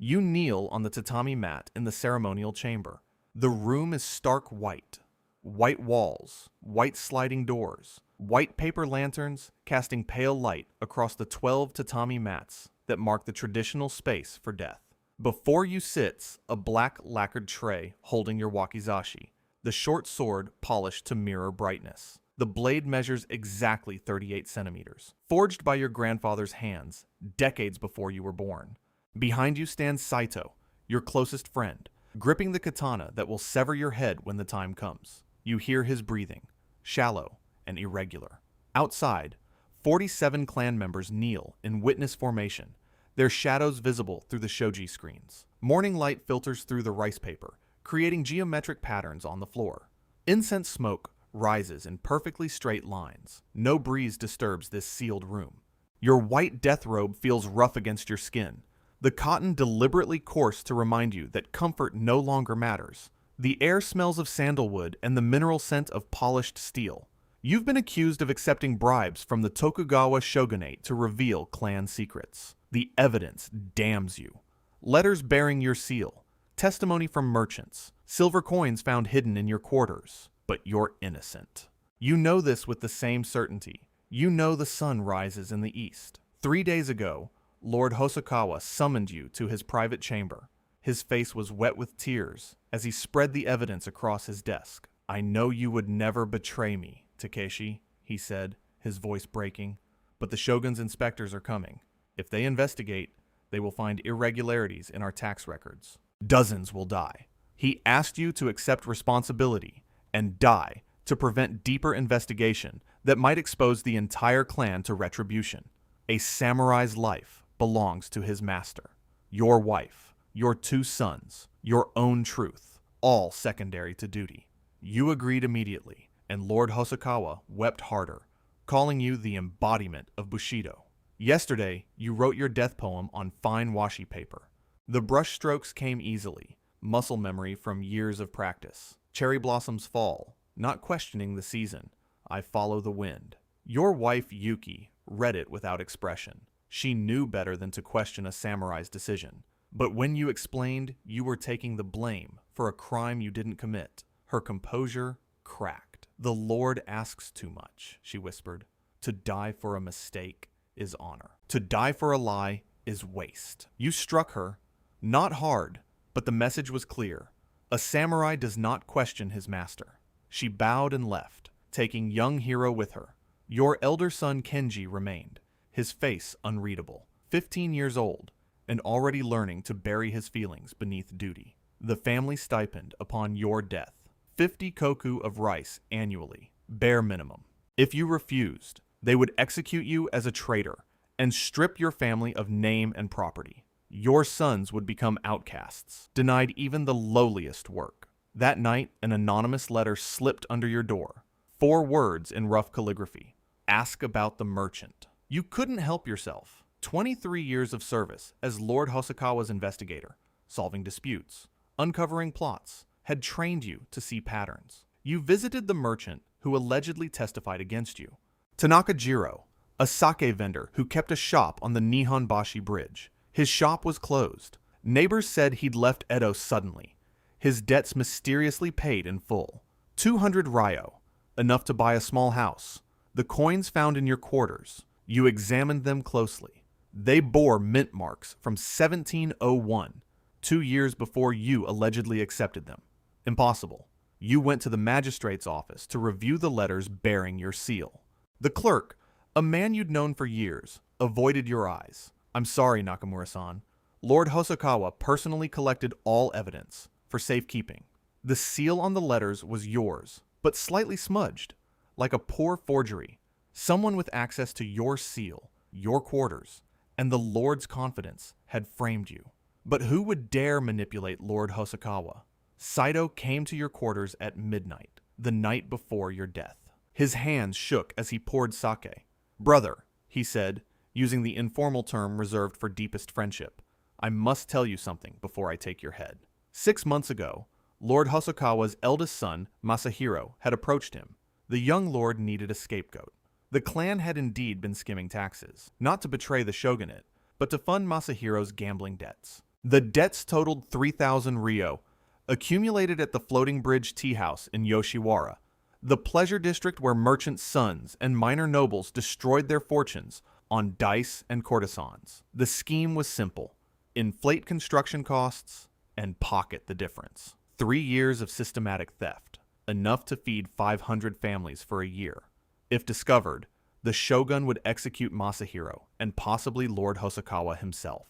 You kneel on the tatami mat in the ceremonial chamber. The room is stark white. White walls, white sliding doors, white paper lanterns casting pale light across the 12 tatami mats that mark the traditional space for death. Before you sits a black lacquered tray holding your wakizashi, the short sword polished to mirror brightness. The blade measures exactly 38 centimeters, forged by your grandfather's hands decades before you were born. Behind you stands Saito, your closest friend, gripping the katana that will sever your head when the time comes. You hear his breathing, shallow and irregular. Outside, 47 clan members kneel in witness formation, their shadows visible through the shoji screens. Morning light filters through the rice paper, creating geometric patterns on the floor. Incense smoke rises in perfectly straight lines. No breeze disturbs this sealed room. Your white death robe feels rough against your skin, the cotton deliberately coarse to remind you that comfort no longer matters. The air smells of sandalwood and the mineral scent of polished steel. You've been accused of accepting bribes from the Tokugawa shogunate to reveal clan secrets. The evidence damns you. Letters bearing your seal, testimony from merchants, silver coins found hidden in your quarters. But you're innocent. You know this with the same certainty. You know the sun rises in the east. 3 days ago, Lord Hosokawa summoned you to his private chamber. His face was wet with tears as he spread the evidence across his desk. "I know you would never betray me, Takeshi," he said, his voice breaking. "But the Shogun's inspectors are coming. If they investigate, they will find irregularities in our tax records. Dozens will die. He asked you to accept responsibility and die to prevent deeper investigation that might expose the entire clan to retribution. A samurai's life belongs to his master. Your wife, your 2 sons, your own truth, all secondary to duty." You agreed immediately, and Lord Hosokawa wept harder, calling you the embodiment of Bushido. Yesterday, you wrote your death poem on fine washi paper. The brush strokes came easily, muscle memory from years of practice. Cherry blossoms fall, not questioning the season. I follow the wind. Your wife, Yuki, read it without expression. She knew better than to question a samurai's decision. But when you explained you were taking the blame for a crime you didn't commit, her composure cracked. "The Lord asks too much," she whispered. "To die for a mistake is honor. To die for a lie is waste." You struck her, not hard, but the message was clear. A samurai does not question his master. She bowed and left, taking young hero with her. Your elder son Kenji remained, his face unreadable, 15 years old, and already learning to bury his feelings beneath duty. The family stipend upon your death, 50 koku of rice annually, bare minimum. If you refused, they would execute you as a traitor and strip your family of name and property. Your sons would become outcasts, denied even the lowliest work. That night, an anonymous letter slipped under your door. 4 words in rough calligraphy. "Ask about the merchant." You couldn't help yourself. 23 years of service as Lord Hosokawa's investigator, solving disputes, uncovering plots, had trained you to see patterns. You visited the merchant who allegedly testified against you. Tanaka Jiro, a sake vendor who kept a shop on the Nihonbashi Bridge. His shop was closed. Neighbors said he'd left Edo suddenly. His debts mysteriously paid in full. 200 ryo, enough to buy a small house. The coins found in your quarters. You examined them closely. They bore mint marks from 1701, 2 years before you allegedly accepted them. Impossible. You went to the magistrate's office to review the letters bearing your seal. The clerk, a man you'd known for years, avoided your eyes. "I'm sorry, Nakamura-san. Lord Hosokawa personally collected all evidence for safekeeping. The seal on the letters was yours, but slightly smudged, like a poor forgery. Someone with access to your seal, your quarters, and the Lord's confidence had framed you. But who would dare manipulate Lord Hosokawa? Saito came to your quarters at midnight, the night before your death. His hands shook as he poured sake. "Brother," he said, using the informal term reserved for deepest friendship, "I must tell you something before I take your head." 6 months ago, Lord Hosokawa's eldest son, Masahiro, had approached him. The young lord needed a scapegoat. The clan had indeed been skimming taxes, not to betray the shogunate, but to fund Masahiro's gambling debts. The debts totaled 3,000 ryo, accumulated at the floating bridge tea house in Yoshiwara, the pleasure district where merchants' sons and minor nobles destroyed their fortunes on dice and courtesans. The scheme was simple: inflate construction costs and pocket the difference. 3 years of systematic theft, enough to feed 500 families for a year. If discovered, the shogun would execute Masahiro and possibly Lord Hosokawa himself.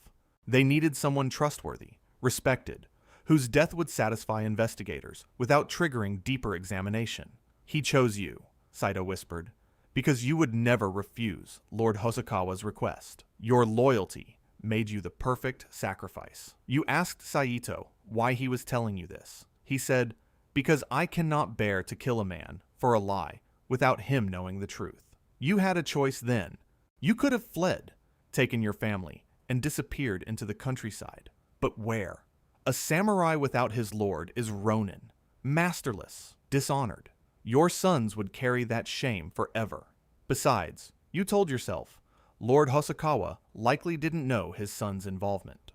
They needed someone trustworthy, respected, whose death would satisfy investigators without triggering deeper examination. He chose you, Saito whispered, because you would never refuse Lord Hosokawa's request. Your loyalty made you the perfect sacrifice. You asked Saito why he was telling you this. He said, "Because I cannot bear to kill a man for a lie without him knowing the truth." You had a choice then. You could have fled, taken your family, and disappeared into the countryside. But where? A samurai without his lord is Ronin, masterless, dishonored. Your sons would carry that shame forever. Besides, you told yourself, Lord Hosokawa likely didn't know his son's involvement.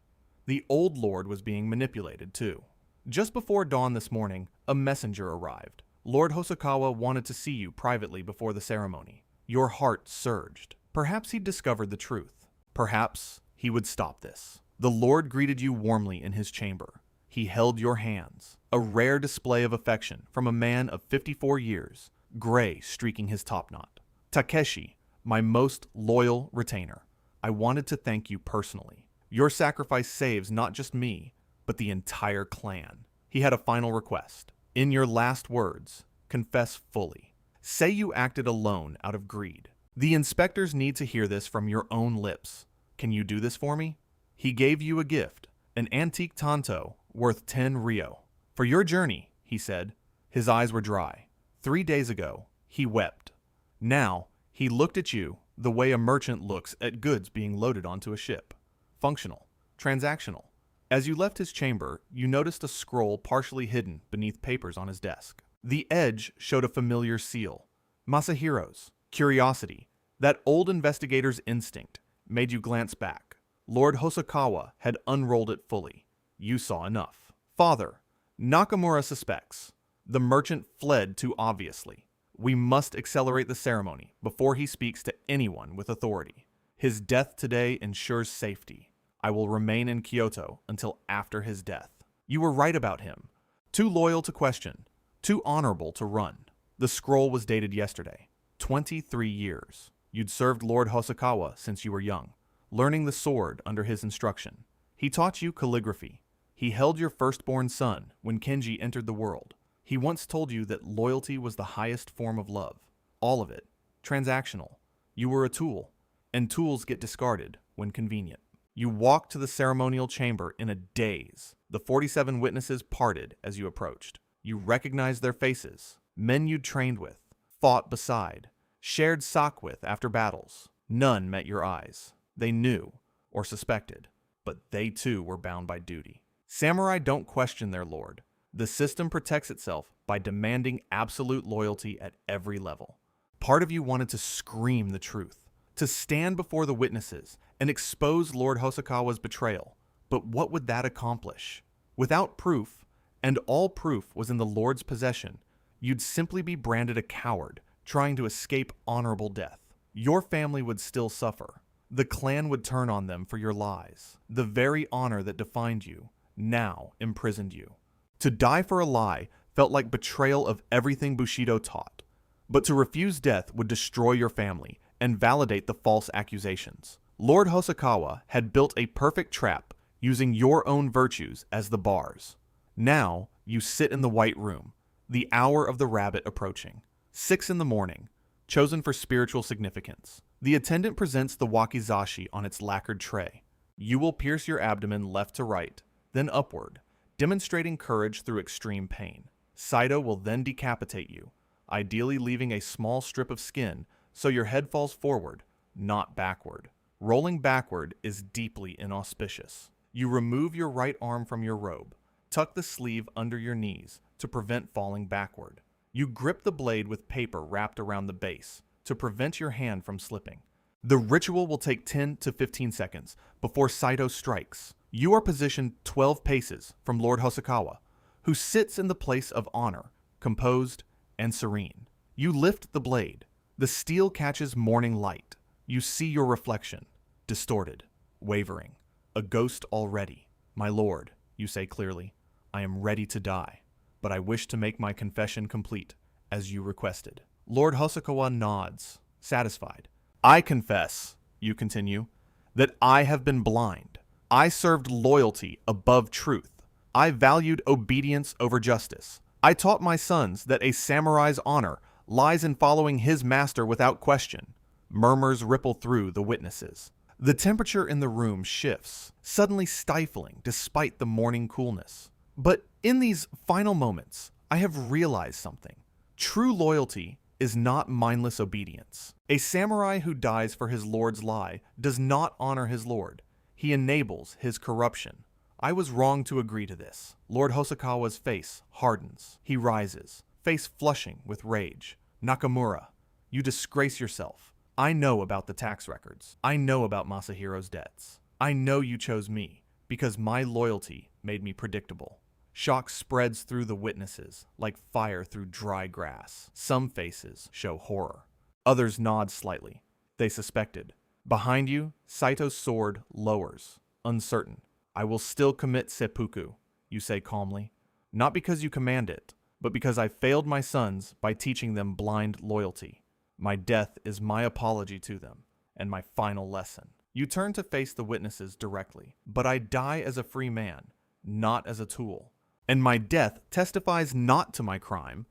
The old lord was being manipulated too. Just before dawn this morning, a messenger arrived. Lord Hosokawa wanted to see you privately before the ceremony. Your heart surged. Perhaps he'd discovered the truth. Perhaps he would stop this. The Lord greeted you warmly in his chamber. He held your hands, a rare display of affection from a man of 54 years, gray streaking his topknot. "Takeshi, my most loyal retainer, I wanted to thank you personally. Your sacrifice saves not just me, but the entire clan." He had a final request. In your last words, confess fully. Say you acted alone out of greed. The inspectors need to hear this from your own lips. Can you do this for me? He gave you a gift, an antique tanto worth 10 ryo. For your journey, he said. His eyes were dry. 3 days ago, he wept. Now, he looked at you the way a merchant looks at goods being loaded onto a ship. Functional, transactional. As you left his chamber, you noticed a scroll partially hidden beneath papers on his desk. The edge showed a familiar seal. Masahiro's. Curiosity, that old investigator's instinct, made you glance back. Lord Hosokawa had unrolled it fully. You saw enough. Father, Nakamura suspects. The merchant fled too obviously. We must accelerate the ceremony before he speaks to anyone with authority. His death today ensures safety. I will remain in Kyoto until after his death. You were right about him. Too loyal to question. Too honorable to run. The scroll was dated yesterday. 23 years. You'd served Lord Hosokawa since you were young, learning the sword under his instruction. He taught you calligraphy. He held your firstborn son when Kenji entered the world. He once told you that loyalty was the highest form of love. All of it. Transactional. You were a tool, and tools get discarded when convenient. You walked to the ceremonial chamber in a daze. The 47 witnesses parted as you approached. You recognized their faces. Men you'd trained with, fought beside, shared sock with after battles. None met your eyes. They knew, or suspected, but they too were bound by duty. Samurai don't question their lord. The system protects itself by demanding absolute loyalty at every level. Part of you wanted to scream the truth, to stand before the witnesses and expose Lord Hosokawa's betrayal. But what would that accomplish? Without proof, and all proof was in the Lord's possession, you'd simply be branded a coward trying to escape honorable death. Your family would still suffer. The clan would turn on them for your lies. The very honor that defined you now imprisoned you. To die for a lie felt like betrayal of everything Bushido taught. But to refuse death would destroy your family and validate the false accusations. Lord Hosokawa had built a perfect trap using your own virtues as the bars. Now you sit in the white room, the hour of the rabbit approaching. 6 in the morning, chosen for spiritual significance. The attendant presents the wakizashi on its lacquered tray. You will pierce your abdomen left to right, then upward, demonstrating courage through extreme pain. Saito will then decapitate you, ideally leaving a small strip of skin so your head falls forward, not backward. Rolling backward is deeply inauspicious. You remove your right arm from your robe, tuck the sleeve under your knees to prevent falling backward. You grip the blade with paper wrapped around the base to prevent your hand from slipping. The ritual will take 10 to 15 seconds before Saito strikes. You are positioned 12 paces from Lord Hosokawa, who sits in the place of honor, composed and serene. You lift the blade. The steel catches morning light. You see your reflection, distorted, wavering, a ghost already. My lord, you say clearly, I am ready to die, but I wish to make my confession complete, as you requested. Lord Hosokawa nods, satisfied. I confess, you continue, that I have been blind. I served loyalty above truth. I valued obedience over justice. I taught my sons that a samurai's honor lies in following his master without question. Murmurs ripple through the witnesses. The temperature in the room shifts, suddenly stifling despite the morning coolness. But in these final moments, I have realized something. True loyalty is not mindless obedience. A samurai who dies for his lord's lie does not honor his lord. He enables his corruption. I was wrong to agree to this. Lord Hosokawa's face hardens. He rises, face flushing with rage. Nakamura, you disgrace yourself. I know about the tax records. I know about Masahiro's debts. I know you chose me because my loyalty made me predictable. Shock spreads through the witnesses like fire through dry grass. Some faces show horror. Others nod slightly. They suspected. Behind you, Saito's sword lowers, uncertain. I will still commit seppuku, you say calmly. Not because you command it, but because I failed my sons by teaching them blind loyalty. My death is my apology to them, and my final lesson. You turn to face the witnesses directly, but I die as a free man, not as a tool. And my death testifies not to my crime,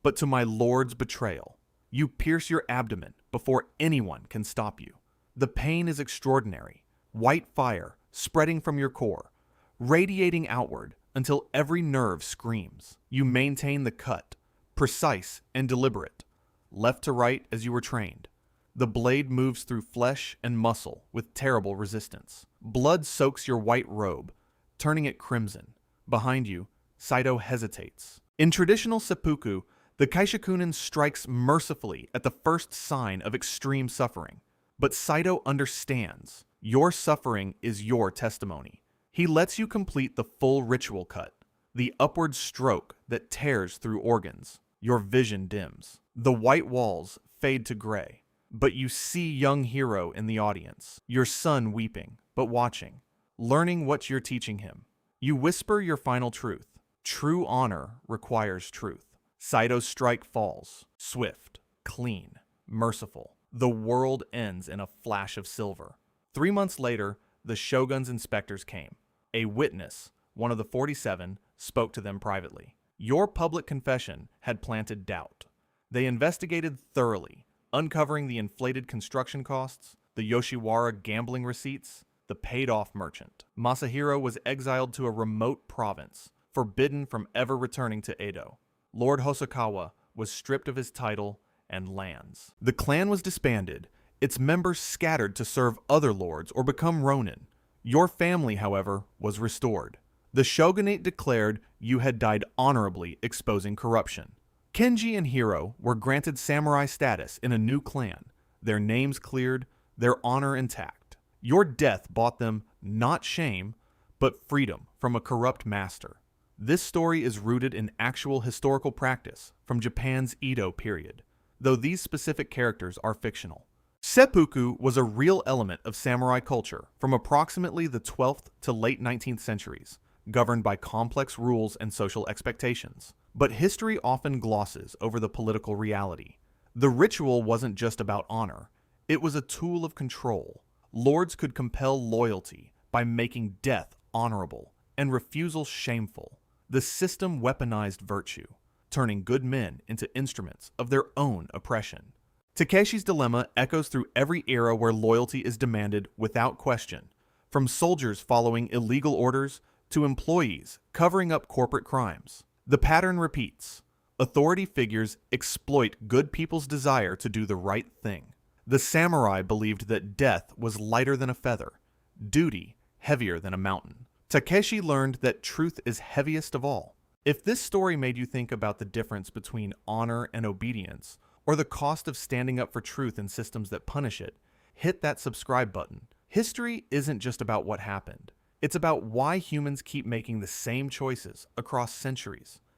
but to my lord's betrayal. You pierce your abdomen before anyone can stop you. The pain is extraordinary, white fire spreading from your core, radiating outward until every nerve screams. You maintain the cut, precise and deliberate, left to right as you were trained. The blade moves through flesh and muscle with terrible resistance. Blood soaks your white robe, turning it crimson. Behind you, Saito hesitates. In traditional seppuku, the kaishakunin strikes mercifully at the first sign of extreme suffering. But Saito understands. Your suffering is your testimony. He lets you complete the full ritual cut, the upward stroke that tears through organs. Your vision dims. The white walls fade to gray, but you see young hero in the audience, your son weeping, but watching, learning what you're teaching him. You whisper your final truth. True honor requires truth. Saito's strike falls, swift, clean, merciful. The world ends in a flash of silver. 3 months later, the shogun's inspectors came. A witness, one of the 47, spoke to them privately. Your public confession had planted doubt. They investigated thoroughly, uncovering the inflated construction costs, the Yoshiwara gambling receipts, the paid-off merchant. Masahiro was exiled to a remote province, forbidden from ever returning to Edo. Lord Hosokawa was stripped of his title and lands. The clan was disbanded, its members scattered to serve other lords or become ronin. Your family, however, was restored. The shogunate declared you had died honorably exposing corruption. Kenji and Hiro were granted samurai status in a new clan, their names cleared, their honor intact. Your death bought them not shame, but freedom from a corrupt master. This story is rooted in actual historical practice from Japan's Edo period, though these specific characters are fictional. Seppuku was a real element of samurai culture from approximately the 12th to late 19th centuries, governed by complex rules and social expectations. But history often glosses over the political reality. The ritual wasn't just about honor, it was a tool of control. Lords could compel loyalty by making death honorable and refusal shameful. The system weaponized virtue, turning good men into instruments of their own oppression. Takeshi's dilemma echoes through every era where loyalty is demanded without question, from soldiers following illegal orders to employees covering up corporate crimes. The pattern repeats. Authority figures exploit good people's desire to do the right thing. The samurai believed that death was lighter than a feather, duty heavier than a mountain. Takeshi learned that truth is heaviest of all. If this story made you think about the difference between honor and obedience, or the cost of standing up for truth in systems that punish it, hit that subscribe button. History isn't just about what happened. It's about why humans keep making the same choices across centuries,